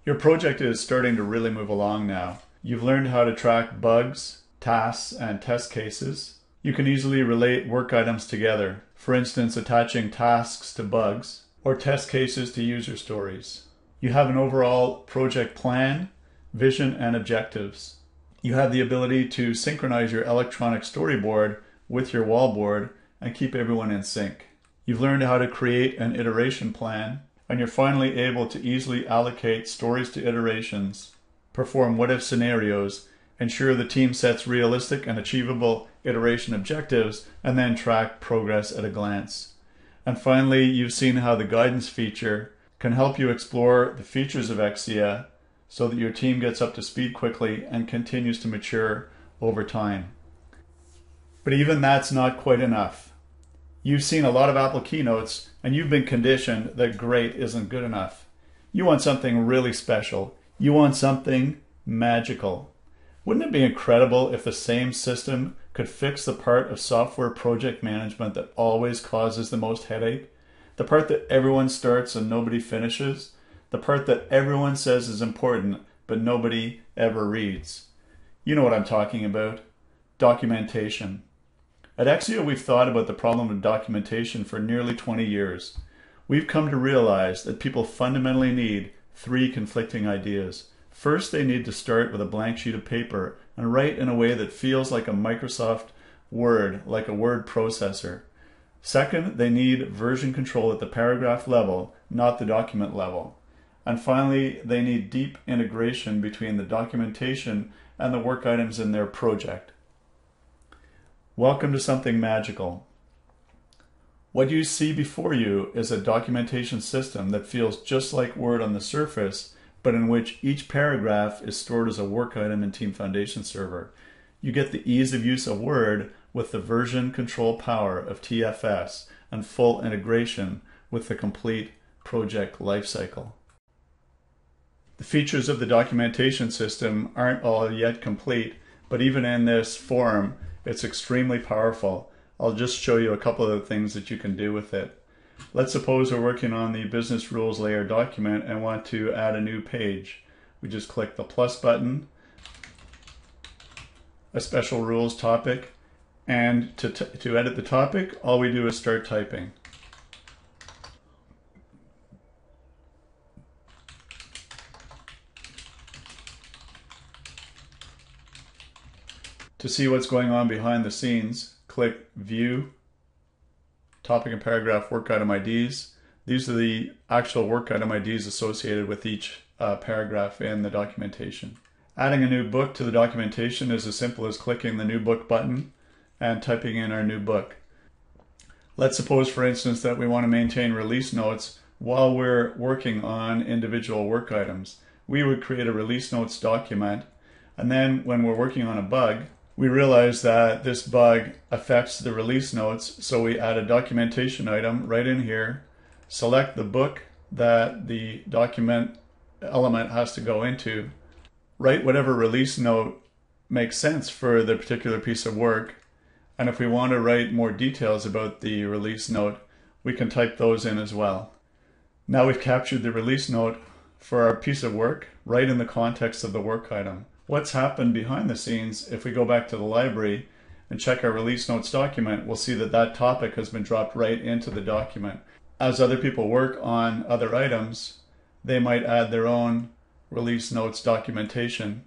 Your project is starting to really move along now. You've learned how to track bugs, tasks, and test cases. You can easily relate work items together, for instance, attaching tasks to bugs or test cases to user stories. You have an overall project plan, vision, and objectives. You have the ability to synchronize your electronic storyboard with your wallboard and keep everyone in sync. You've learned how to create an iteration plan, and you're finally able to easily allocate stories to iterations, perform what-if scenarios, ensure the team sets realistic and achievable iteration objectives, and then track progress at a glance. And finally, you've seen how the guidance feature can help you explore the features of Exia so that your team gets up to speed quickly and continues to mature over time. But even that's not quite enough. You've seen a lot of Apple keynotes and you've been conditioned that great isn't good enough. You want something really special. You want something magical. Wouldn't it be incredible if the same system could fix the part of software project management that always causes the most headache? The part that everyone starts and nobody finishes? The part that everyone says is important but nobody ever reads? You know what I'm talking about. Documentation. At Exia, we've thought about the problem of documentation for nearly 20 years. We've come to realize that people fundamentally need three conflicting ideas. First, they need to start with a blank sheet of paper and write in a way that feels like a Microsoft Word, like a word processor. Second, they need version control at the paragraph level, not the document level. And finally, they need deep integration between the documentation and the work items in their project. Welcome to something magical. What you see before you is a documentation system that feels just like Word on the surface, but in which each paragraph is stored as a work item in Team Foundation Server. You get the ease of use of Word with the version control power of TFS and full integration with the complete project lifecycle. The features of the documentation system aren't all yet complete, but even in this form, it's extremely powerful. I'll just show you a couple of the things that you can do with it. Let's suppose we're working on the business rules layer document and want to add a new page. We just click the plus button, a special rules topic, and to edit the topic, all we do is start typing. To see what's going on behind the scenes, click View, Topic and Paragraph Work Item IDs. These are the actual work item IDs associated with each paragraph in the documentation. Adding a new book to the documentation is as simple as clicking the New Book button and typing in our new book. Let's suppose, for instance, that we want to maintain release notes while we're working on individual work items. We would create a release notes document, and then when we're working on a bug, we realize that this bug affects the release notes, so we add a documentation item right in here, select the book that the document element has to go into, write whatever release note makes sense for the particular piece of work, and if we want to write more details about the release note, we can type those in as well. Now we've captured the release note for our piece of work right in the context of the work item. What's happened behind the scenes, if we go back to the library and check our release notes document, we'll see that that topic has been dropped right into the document. As other people work on other items, they might add their own release notes documentation.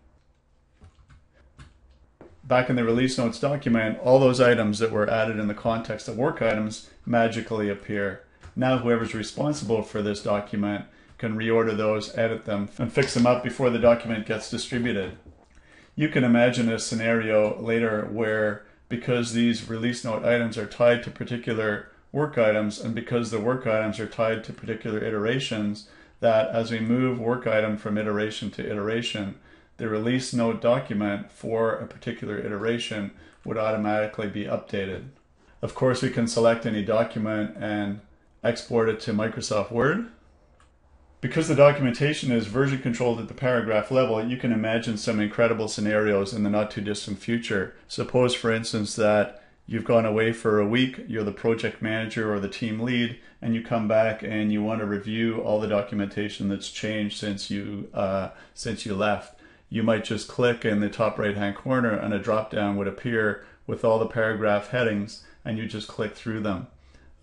Back in the release notes document, all those items that were added in the context of work items magically appear. Now whoever's responsible for this document can reorder those, edit them, and fix them up before the document gets distributed. You can imagine a scenario later where, because these release note items are tied to particular work items, and because the work items are tied to particular iterations, that as we move work item from iteration to iteration, the release note document for a particular iteration would automatically be updated. Of course, we can select any document and export it to Microsoft Word. Because the documentation is version controlled at the paragraph level, you can imagine some incredible scenarios in the not too distant future. Suppose, for instance, that you've gone away for a week, you're the project manager or the team lead, and you come back and you want to review all the documentation that's changed since you left. You might just click in the top right hand corner and a drop down would appear with all the paragraph headings, and you just click through them.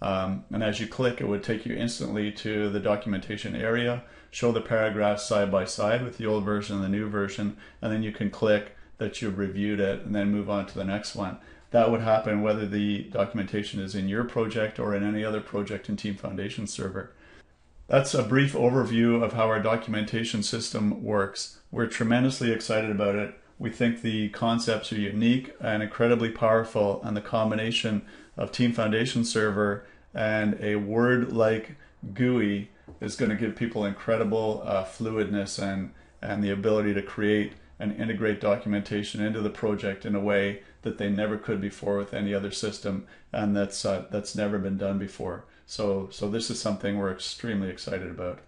And as you click, it would take you instantly to the documentation area, show the paragraphs side by side with the old version and the new version, and then you can click that you've reviewed it and then move on to the next one. That would happen whether the documentation is in your project or in any other project in Team Foundation Server. That's a brief overview of how our documentation system works. We're tremendously excited about it. We think the concepts are unique and incredibly powerful, and the combination of Team Foundation Server and a Word-like GUI is going to give people incredible fluidness and the ability to create and integrate documentation into the project in a way that they never could before with any other system, and that's never been done before. So this is something we're extremely excited about.